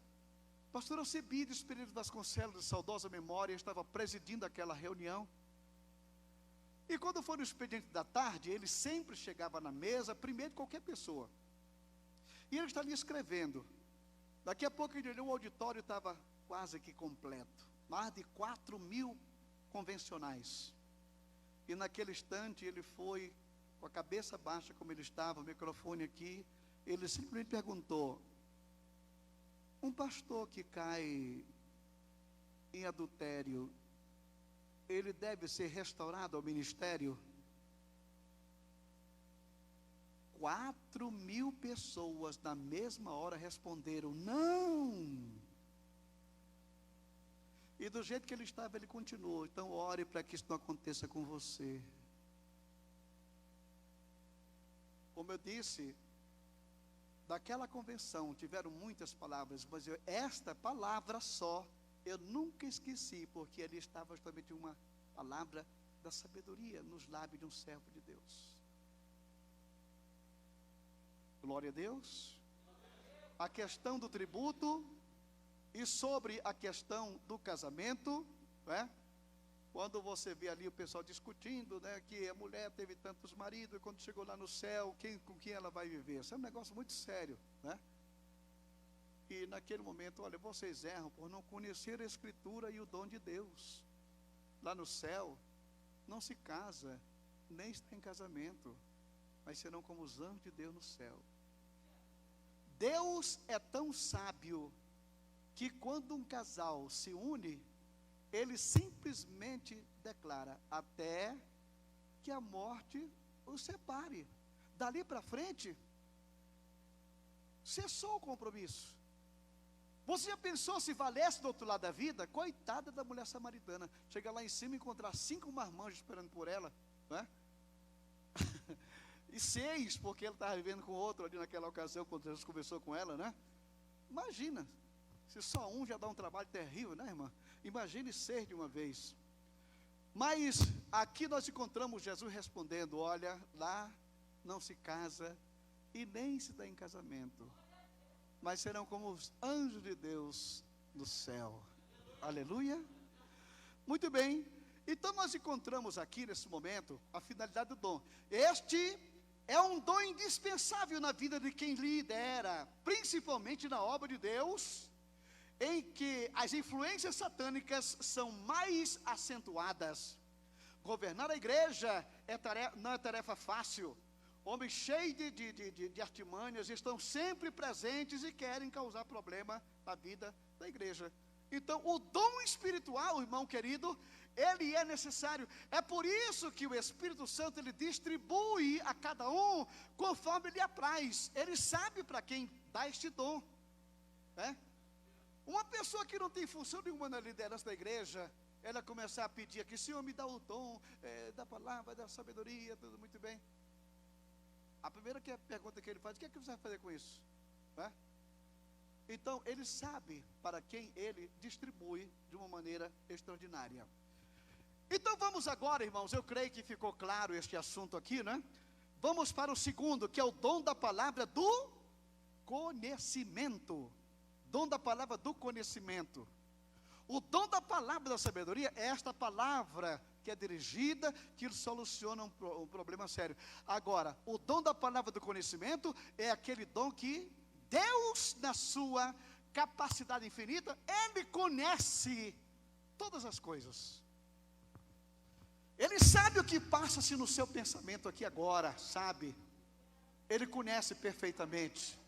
Pastor Alcebiades Pereira Vasconcelos, de saudosa memória, estava presidindo aquela reunião. E quando foi no expediente da tarde, ele sempre chegava na mesa, primeiro de qualquer pessoa. E ele está ali escrevendo. Daqui a pouco ele olhou, o auditório estava quase que completo. Mais de 4.000 convencionais. E naquele instante ele foi, com a cabeça baixa como ele estava, o microfone aqui, ele simplesmente perguntou: um pastor que cai em adultério, ele deve ser restaurado ao ministério? 4.000 pessoas na mesma hora responderam: não. E do jeito que ele estava, ele continuou: então ore para que isso não aconteça com você. Como eu disse, daquela convenção tiveram muitas palavras, mas esta palavra só eu nunca esqueci, porque ali estava justamente uma palavra da sabedoria nos lábios de um servo de Deus. Glória a Deus. A questão do tributo e sobre a questão do casamento, né? Quando você vê ali o pessoal discutindo, né, que a mulher teve tantos maridos, e quando chegou lá no céu, com quem ela vai viver? Isso é um negócio muito sério, né? E naquele momento, olha, vocês erram por não conhecer a Escritura e o dom de Deus. Lá no céu, não se casa, nem está em casamento, mas serão como os anjos de Deus no céu. Deus é tão sábio que quando um casal se une, ele simplesmente declara: até que a morte os separe. Dali para frente, cessou o compromisso. Você já pensou se valesse do outro lado da vida? Coitada da mulher samaritana, chega lá em cima e encontrar 5 marmanjos esperando por ela, né? E 6, porque ela estava vivendo com outro ali naquela ocasião, quando Jesus conversou com ela, né? Imagina, Se só um já dá um trabalho terrível, né, irmã? Imagine 6 de uma vez. Mas aqui nós encontramos Jesus respondendo: olha, lá não se casa e nem se dá em casamento, mas serão como os anjos de Deus no céu. Aleluia. Muito bem. Então nós encontramos aqui nesse momento a finalidade do dom. Este é um dom indispensável na vida de quem lidera, principalmente na obra de Deus, em que as influências satânicas são mais acentuadas. Governar a igreja não é tarefa fácil. Homens cheios de artimanhas estão sempre presentes e querem causar problema na vida da igreja. Então, o dom espiritual, irmão querido, ele é necessário. É por isso que o Espírito Santo, ele distribui a cada um conforme lhe apraz. Ele sabe para quem dá este dom, né? Uma pessoa que não tem função nenhuma na liderança da igreja, ela começar a pedir aqui: Senhor, me dá o dom da palavra, da sabedoria, tudo muito bem. A primeira pergunta que ele faz: o que é que você vai fazer com isso? Né? Então, ele sabe para quem ele distribui de uma maneira extraordinária. Então, vamos agora, irmãos, eu creio que ficou claro este assunto aqui, né? Vamos para o segundo, que é o dom da palavra do conhecimento. Dom da palavra do conhecimento. O dom da palavra da sabedoria é esta palavra que é dirigida, que soluciona um problema sério. Agora, o dom da palavra do conhecimento é aquele dom que Deus, na sua capacidade infinita, Ele conhece todas as coisas. Ele sabe o que passa-se no seu pensamento aqui agora, sabe? Ele conhece perfeitamente.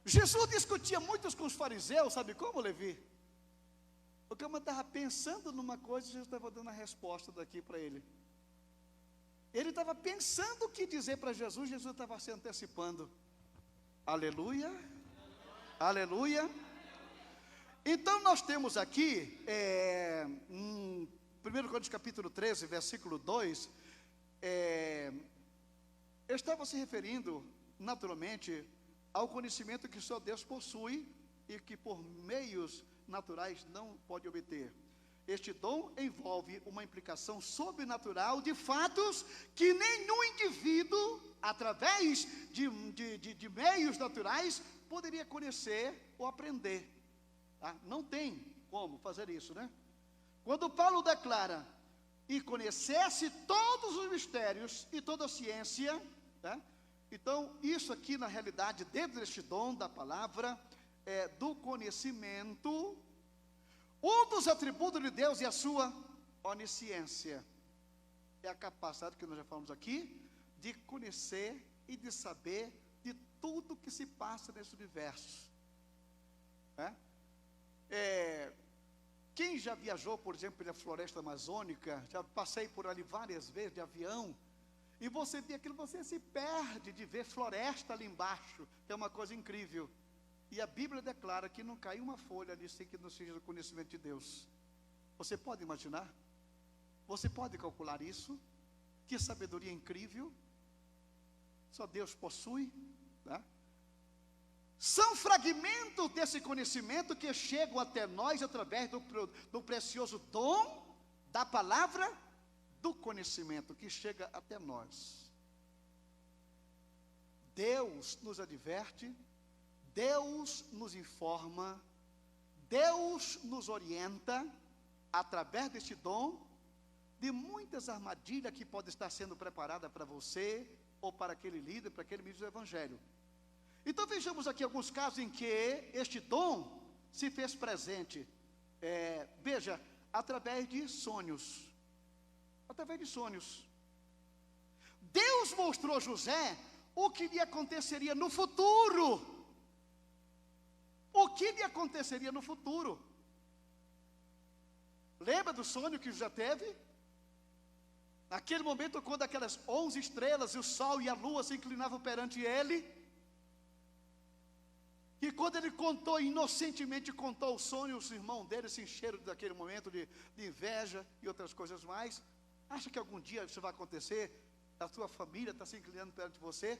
Jesus discutia muito com os fariseus, sabe como, Levi? O cara estava pensando numa coisa e Jesus estava dando a resposta daqui para ele. Ele estava pensando o que dizer para Jesus, Jesus estava se antecipando. Aleluia, aleluia. Então nós temos aqui, 1 Coríntios capítulo 13, versículo 2, estava se referindo, naturalmente, ao conhecimento que só Deus possui e que por meios naturais não pode obter. Este dom envolve uma implicação sobrenatural de fatos que nenhum indivíduo, através de meios naturais, poderia conhecer ou aprender. Tá? Não tem como fazer isso, né? Quando Paulo declara: e conhecesse todos os mistérios e toda a ciência, tá? Então, isso aqui, na realidade, dentro deste dom da palavra, do conhecimento, um dos atributos de Deus é a sua onisciência. É a capacidade que nós já falamos aqui, de conhecer e de saber de tudo que se passa nesse universo. Quem já viajou, por exemplo, pela floresta amazônica, já passei por ali várias vezes de avião, e você vê aquilo, você se perde de ver floresta ali embaixo, que é uma coisa incrível. E a Bíblia declara que não cai uma folha ali sem que não seja do conhecimento de Deus. Você pode imaginar? Você pode calcular isso? Que sabedoria incrível! Só Deus possui, né? São fragmentos desse conhecimento que chegam até nós através do precioso dom da palavra do conhecimento que chega até nós. Deus nos adverte, Deus nos informa, Deus nos orienta através deste dom de muitas armadilhas que podem estar sendo preparadas para você ou para aquele líder, para aquele ministro do Evangelho. Então vejamos aqui alguns casos em que este dom se fez presente. Veja, através de sonhos. Através de sonhos. Deus mostrou a José o que lhe aconteceria no futuro. O que lhe aconteceria no futuro? Lembra do sonho que José teve? Naquele momento, quando aquelas 11 estrelas, e o sol e a lua se inclinavam perante ele, e quando ele contou, inocentemente contou o sonho, os irmãos dele se encheram daquele momento de inveja e outras coisas mais. Acha que algum dia isso vai acontecer? A sua família está se inclinando perante você?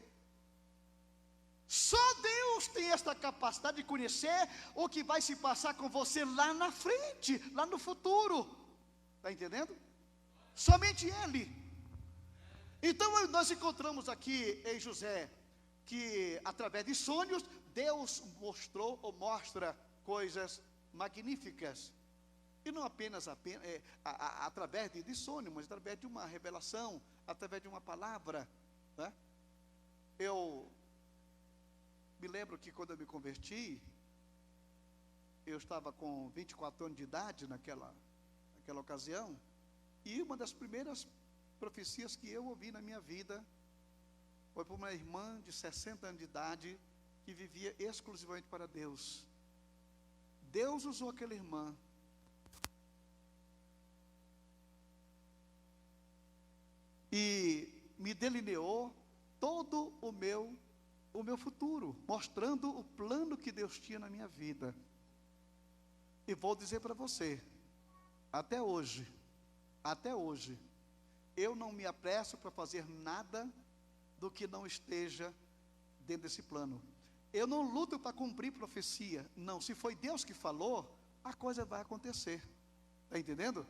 Só Deus tem esta capacidade de conhecer o que vai se passar com você lá na frente, lá no futuro. Está entendendo? Somente Ele. Então nós encontramos aqui em José que através de sonhos Deus mostrou ou mostra coisas magníficas. E não apenas através de sonho, mas através de uma revelação, através de uma palavra, né? Eu me lembro que quando eu me converti, eu estava com 24 anos de idade naquela ocasião, e uma das primeiras profecias que eu ouvi na minha vida foi por uma irmã de 60 anos de idade, que vivia exclusivamente para Deus. Deus usou aquela irmã e me delineou todo o meu futuro, mostrando o plano que Deus tinha na minha vida. E vou dizer para você, até hoje, eu não me apresso para fazer nada do que não esteja dentro desse plano. Eu não luto para cumprir profecia, não. Se foi Deus que falou, a coisa vai acontecer. Está entendendo?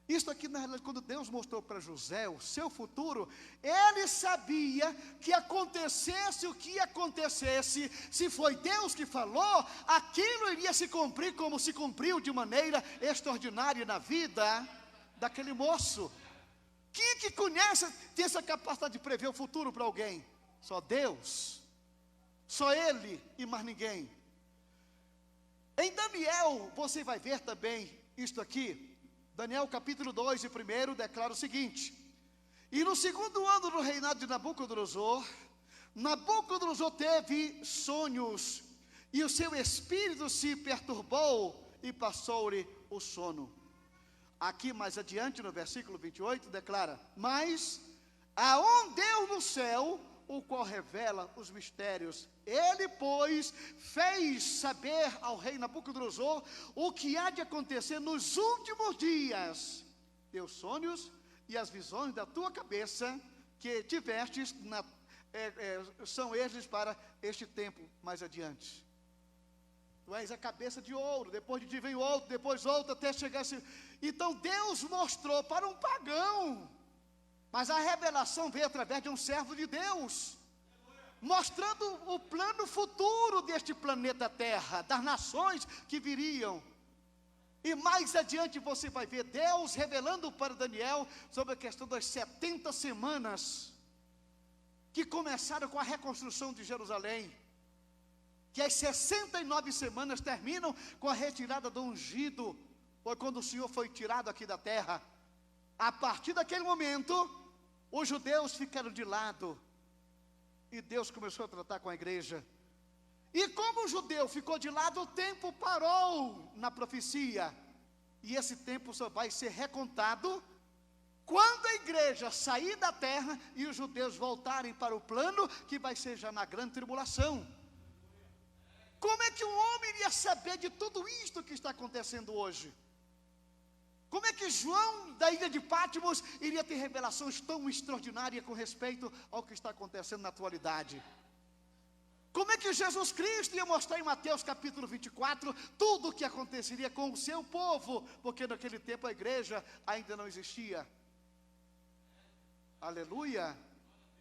Isso aqui, na realidade, quando Deus mostrou para José o seu futuro, ele sabia que acontecesse o que acontecesse, se foi Deus que falou, aquilo iria se cumprir como se cumpriu de maneira extraordinária na vida daquele moço. Quem que conhece, tem essa capacidade de prever o futuro para alguém? Só Deus. Só Ele e mais ninguém. Em Daniel, você vai ver também isto aqui. Daniel capítulo 2 e 1 declara o seguinte: e no segundo ano do reinado de Nabucodonosor, Nabucodonosor teve sonhos, e o seu espírito se perturbou, e passou-lhe o sono. Aqui mais adiante, no versículo 28, declara: mas há um Deus no céu, o qual revela os mistérios. Ele, pois, fez saber ao rei Nabucodonosor o que há de acontecer nos últimos dias. Teus sonhos e as visões da tua cabeça que tivestes são estes para este tempo mais adiante. Tu és a cabeça de ouro, depois de ti vem outro, depois outro, até chegar assim. Então Deus mostrou para um pagão, mas a revelação veio através de um servo de Deus, mostrando o plano futuro deste planeta Terra, das nações que viriam. E mais adiante você vai ver Deus revelando para Daniel sobre a questão das 70 semanas, que começaram com a reconstrução de Jerusalém, que as 69 semanas terminam com a retirada do ungido, foi quando o Senhor foi tirado aqui da terra. A partir daquele momento, os judeus ficaram de lado, e Deus começou a tratar com a igreja. E como o judeu ficou de lado, o tempo parou na profecia, e esse tempo só vai ser recontado quando a igreja sair da terra e os judeus voltarem para o plano, que vai ser já na grande tribulação. Como é que um homem iria saber de tudo isto que está acontecendo hoje? Como é que João, da ilha de Patmos, iria ter revelações tão extraordinárias com respeito ao que está acontecendo na atualidade? Como é que Jesus Cristo ia mostrar em Mateus capítulo 24 tudo o que aconteceria com o seu povo? Porque naquele tempo a igreja ainda não existia. Aleluia!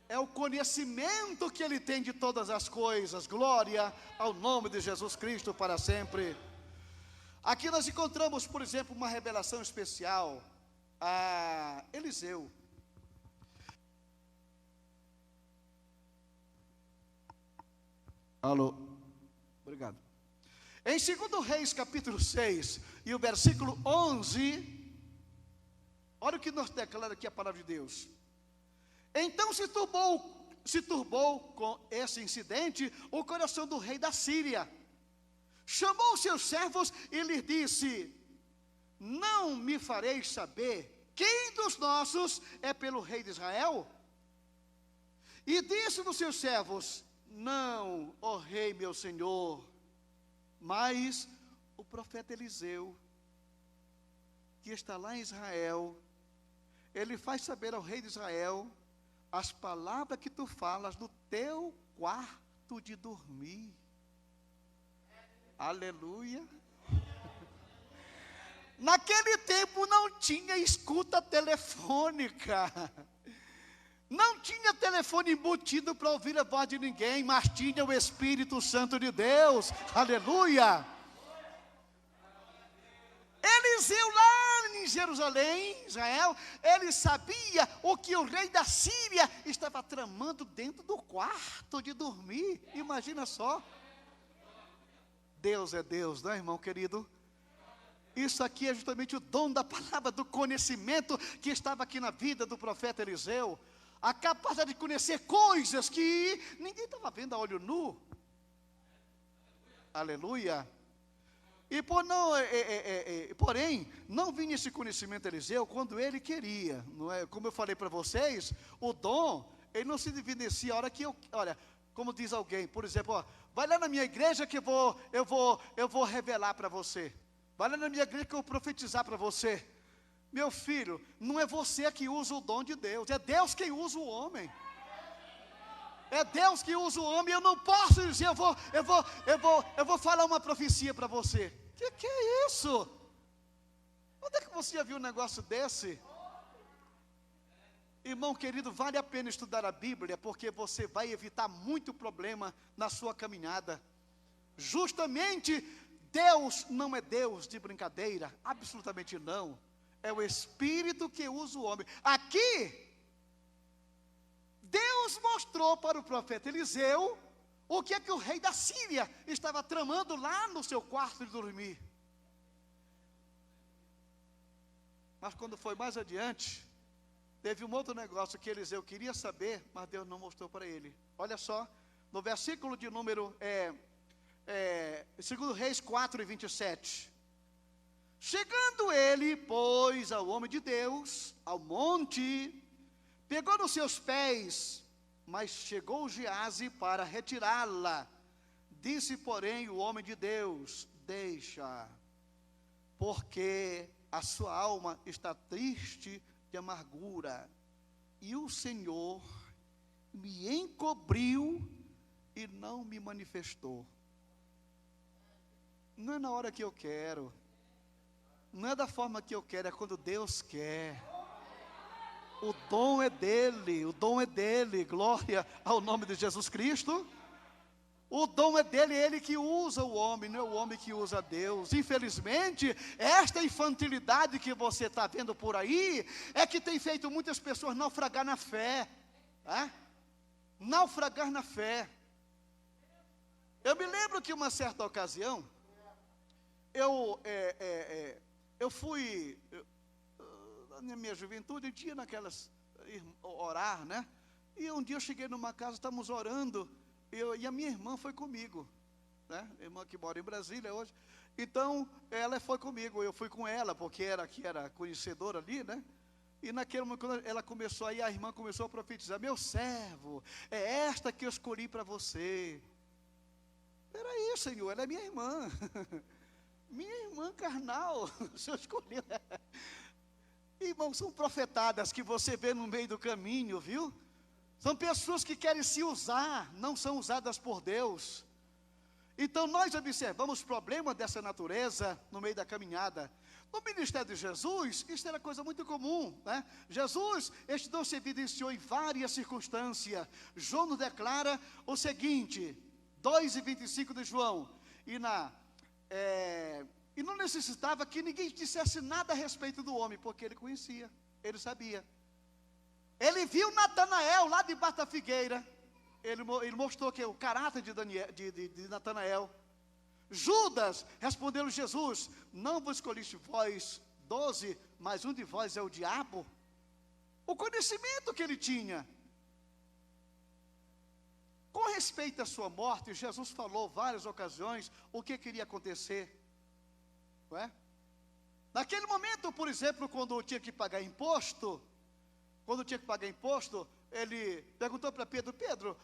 É o conhecimento que ele tem de todas as coisas. Glória ao nome de Jesus Cristo para sempre. Aqui nós encontramos, por exemplo, uma revelação especial a Eliseu. Alô, obrigado. Em 2 Reis capítulo 6 e o versículo 11, olha o que nos declara aqui a palavra de Deus. Então se turbou com esse incidente o coração do rei da Síria. Chamou os seus servos e lhes disse: não me fareis saber quem dos nossos é pelo rei de Israel? E disse dos seus servos: não, ó rei meu senhor, mas o profeta Eliseu, que está lá em Israel, ele faz saber ao rei de Israel as palavras que tu falas no teu quarto. quarto de dormir. Aleluia. Naquele tempo não tinha escuta telefônica. Não tinha telefone embutido para ouvir a voz de ninguém, mas tinha o Espírito Santo de Deus. Aleluia. Eliseu lá em Jerusalém, Israel, ele sabia o que o rei da Síria estava tramando dentro do quarto de dormir. Imagina só. Deus é Deus, não é, irmão querido? Isso aqui é justamente o dom da palavra, do conhecimento que estava aqui na vida do profeta Eliseu. A capacidade de conhecer coisas que ninguém estava vendo a olho nu. Aleluia. E porém, não vinha esse conhecimento a Eliseu quando ele queria, não é? Como eu falei para vocês, o dom, ele não se evidencia a hora que olha, como diz alguém, por exemplo, ó, vai lá na minha igreja que eu vou revelar para você. Vai lá na minha igreja que eu vou profetizar para você. Meu filho, não é você que usa o dom de Deus, é Deus quem usa o homem. É Deus que usa o homem. Eu não posso dizer, eu vou falar uma profecia para você. Que é isso? Onde é que você já viu um negócio desse? Irmão querido, vale a pena estudar a Bíblia, porque você vai evitar muito problema na sua caminhada. Justamente, Deus não é Deus de brincadeira, absolutamente não. É o Espírito que usa o homem. Aqui, Deus mostrou para o profeta Eliseu o que é que o rei da Síria estava tramando lá no seu quarto de dormir. Mas quando foi mais adiante, teve um outro negócio que Eliseu queria saber, mas Deus não mostrou para ele. Olha só, no versículo de número 2 Reis 4:27. Chegando ele, pois, ao homem de Deus, ao monte, pegou nos seus pés, mas chegou Geazi para retirá-la. Disse, porém, o homem de Deus: deixa, porque a sua alma está triste de amargura, e o Senhor me encobriu e não me manifestou. Não é na hora que eu quero, não é da forma que eu quero, é quando Deus quer. O dom é dele, glória ao nome de Jesus Cristo. O dom é dele, é ele que usa o homem, não é o homem que usa Deus. Infelizmente, esta infantilidade que você está vendo por aí, é que tem feito muitas pessoas naufragar na fé, tá? Naufragar na fé. Eu me lembro que uma certa ocasião, eu fui, na minha juventude, eu tinha naquelas, orar, né? E um dia eu cheguei numa casa, estamos orando, e a minha irmã foi comigo, né? Irmã que mora em Brasília hoje. Então, ela foi comigo, eu fui com ela, porque era conhecedora ali, né? E naquele momento, quando ela começou, aí a irmã começou a profetizar: meu servo, é esta que eu escolhi para você. Peraí, Senhor, ela é minha irmã. Minha irmã carnal, o Senhor escolheu. Irmão, são profetadas que você vê no meio do caminho, viu? São pessoas que querem se usar, não são usadas por Deus. Então nós observamos problemas dessa natureza no meio da caminhada. No ministério de Jesus, isso era coisa muito comum, né? Jesus, este dom se evidenciou em várias circunstâncias. João nos declara o seguinte, 2:25 de João, e não necessitava que ninguém dissesse nada a respeito do homem, porque ele conhecia, ele sabia. Ele viu Natanael lá debaixo da figueira, ele mostrou que o caráter de Natanael. Judas respondeu Jesus: não vos escolhiste vós 12, mas um de vós é o diabo. O conhecimento que ele tinha. Com respeito à sua morte, Jesus falou várias ocasiões o que queria acontecer. Não é? Naquele momento, por exemplo, quando tinha que pagar imposto, ele perguntou para Pedro: Pedro,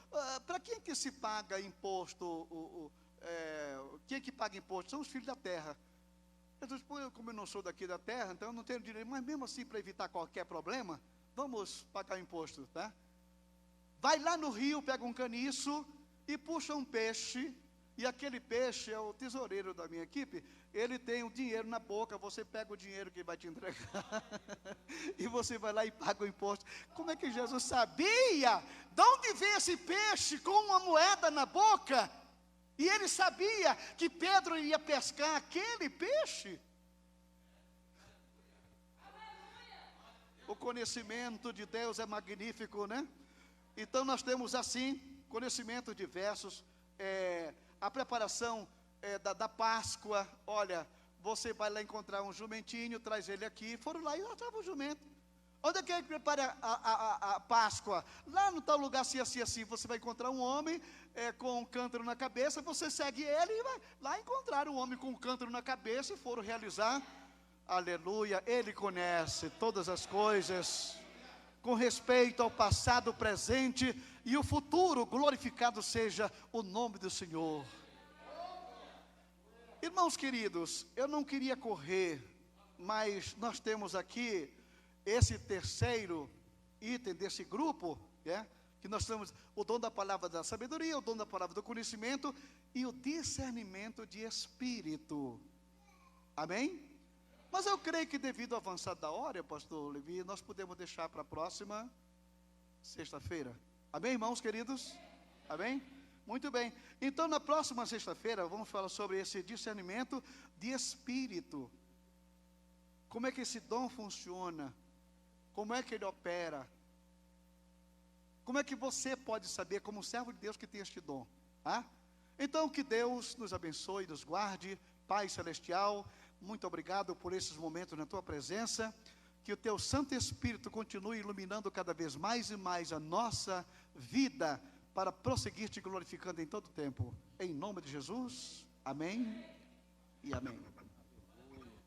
para quem que se paga imposto? Quem que paga imposto? São os filhos da terra. Jesus disse: como eu não sou daqui da terra, então eu não tenho direito, mas mesmo assim, para evitar qualquer problema, vamos pagar imposto, tá? Vai lá no rio, pega um caniço, e puxa um peixe, e aquele peixe é o tesoureiro da minha equipe, ele tem o dinheiro na boca, você pega o dinheiro que ele vai te entregar, e você vai lá e paga o imposto. Como é que Jesus sabia? De onde vem esse peixe com uma moeda na boca? E ele sabia que Pedro ia pescar aquele peixe? O conhecimento de Deus é magnífico, né? Então nós temos assim, conhecimento diversos, a preparação da Páscoa. Olha, você vai lá encontrar um jumentinho, traz ele aqui. Foram lá e lá estava o jumento. Onde é que prepara a Páscoa? Lá no tal lugar, assim, assim, assim. Você vai encontrar um homem com um cântaro na cabeça. Você segue ele e vai lá encontrar um homem com um cântaro na cabeça e foram realizar. Aleluia, Ele conhece todas as coisas, com respeito ao passado, presente e o futuro. Glorificado seja o nome do Senhor. Irmãos queridos, eu não queria correr, mas nós temos aqui esse terceiro item desse grupo, que nós temos o dom da palavra da sabedoria, o dom da palavra do conhecimento e o discernimento de espírito. Amém? Mas eu creio que devido ao avançado da hora, pastor Levi, nós podemos deixar para a próxima sexta-feira. Amém, irmãos queridos? Amém? Muito bem. Então, na próxima sexta-feira, vamos falar sobre esse discernimento de espírito. Como é que esse dom funciona? Como é que ele opera? Como é que você pode saber, como servo de Deus, que tem este dom? Então, que Deus nos abençoe, nos guarde. Pai Celestial, muito obrigado por esses momentos na Tua presença. Que o Teu Santo Espírito continue iluminando cada vez mais e mais a nossa vida, para prosseguir Te glorificando em todo o tempo. Em nome de Jesus, amém e amém.